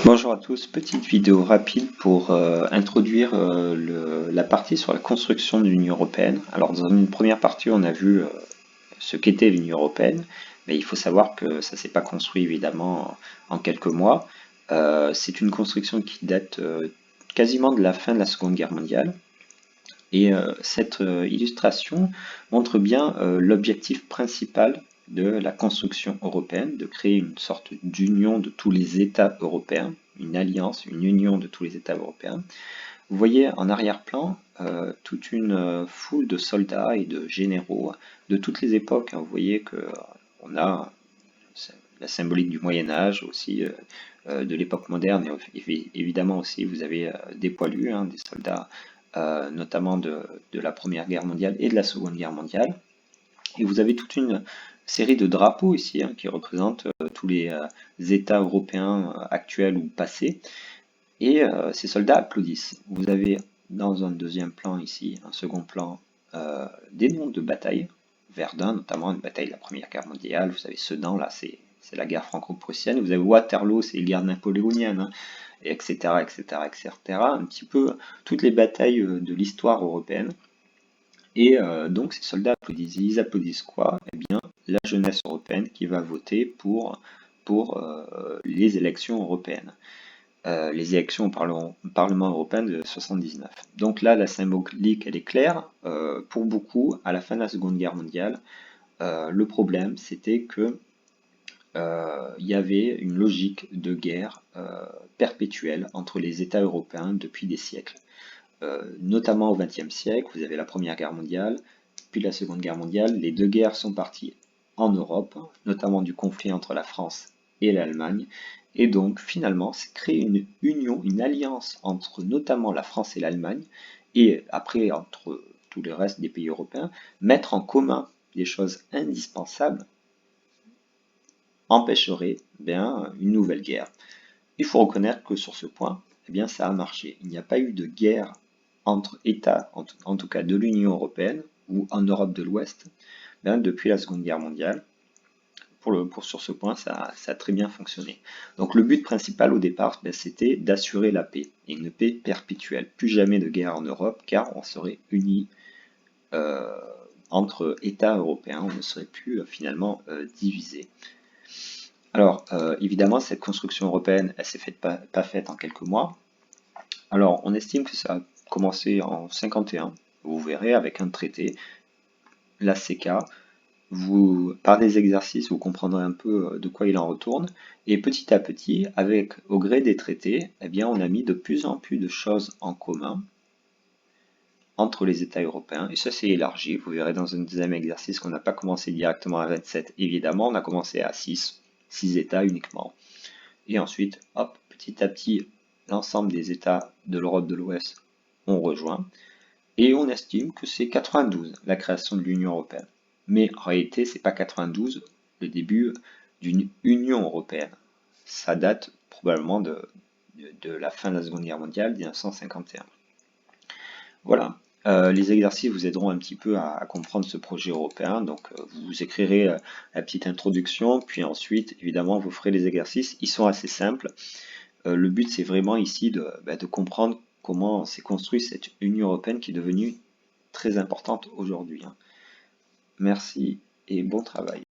Bonjour à tous, petite vidéo rapide pour introduire la partie sur la construction de l'Union européenne. Alors dans une première partie on a vu ce qu'était l'Union européenne, mais il faut savoir que ça s'est pas construit évidemment en quelques mois. C'est une construction qui date quasiment de la fin de la Seconde Guerre mondiale. Et cette illustration montre bien l'objectif principal de la construction européenne, de créer une sorte d'union de tous les États européens, une alliance, une union de tous les États européens. Vous voyez en arrière-plan toute une foule de soldats et de généraux de toutes les époques. Vous voyez qu'on a la symbolique du Moyen Âge aussi, de l'époque moderne, et évidemment aussi vous avez des poilus, des soldats notamment de la Première Guerre mondiale et de la Seconde Guerre mondiale. Et vous avez toute une série de drapeaux ici qui représentent tous les États européens actuels ou passés. Et ces soldats applaudissent. Vous avez dans un deuxième plan ici, un second plan, des noms de batailles. Verdun, notamment une bataille de la Première Guerre mondiale. Vous avez Sedan, là, c'est la guerre franco-prussienne. Vous avez Waterloo, c'est les guerres napoléoniennes, etc., etc., etc. Un petit peu toutes les batailles de l'histoire européenne. Et donc ces soldats applaudissent. Ils applaudissent quoi? Eh bien, la jeunesse européenne qui va voter pour les élections européennes. Les élections au Parlement européen de 79. Donc là, la symbolique, elle est claire. Pour beaucoup, à la fin de la Seconde Guerre mondiale, le problème, c'était que il y avait une logique de guerre perpétuelle entre les États européens depuis des siècles. Notamment au XXe siècle, vous avez la Première Guerre mondiale, puis la Seconde Guerre mondiale. Les deux guerres sont parties en Europe, notamment du conflit entre la France et l'Allemagne. Et donc, finalement, c'est créer une union, une alliance entre notamment la France et l'Allemagne, et après entre tous les restes des pays européens, mettre en commun des choses indispensables empêcherait bien une nouvelle guerre. Il faut reconnaître que sur ce point, eh bien, ça a marché. Il n'y a pas eu de guerre entre États, en tout cas de l'Union européenne ou en Europe de l'Ouest, depuis la Seconde Guerre mondiale. Sur ce point, ça a très bien fonctionné. Donc le but principal au départ, c'était d'assurer la paix, et une paix perpétuelle. Plus jamais de guerre en Europe, car on serait unis entre États européens, on ne serait plus finalement divisés. Alors, évidemment, cette construction européenne, elle s'est pas faite en quelques mois. Alors, on estime que ça a commencé en 51, vous verrez, avec un traité, la CECA. Par des exercices, vous comprendrez un peu de quoi il en retourne. Et petit à petit, au gré des traités, eh bien, on a mis de plus en plus de choses en commun entre les États européens, et ça s'est élargi. Vous verrez dans un deuxième exercice qu'on n'a pas commencé directement à 27, évidemment, on a commencé à 6 États uniquement. Et ensuite, hop, petit à petit, l'ensemble des États de l'Europe de l'Ouest ont rejoint. Et on estime que c'est 92, la création de l'Union européenne. Mais en réalité, c'est pas 92 le début d'une Union européenne. Ça date probablement de la fin de la Seconde Guerre mondiale, 1951. Voilà. Les exercices vous aideront un petit peu à comprendre ce projet européen. Donc, vous écrirez la petite introduction, puis ensuite, évidemment, vous ferez les exercices. Ils sont assez simples. Le but, c'est vraiment ici de comprendre comment s'est construite cette Union européenne qui est devenue très importante aujourd'hui. Merci et bon travail.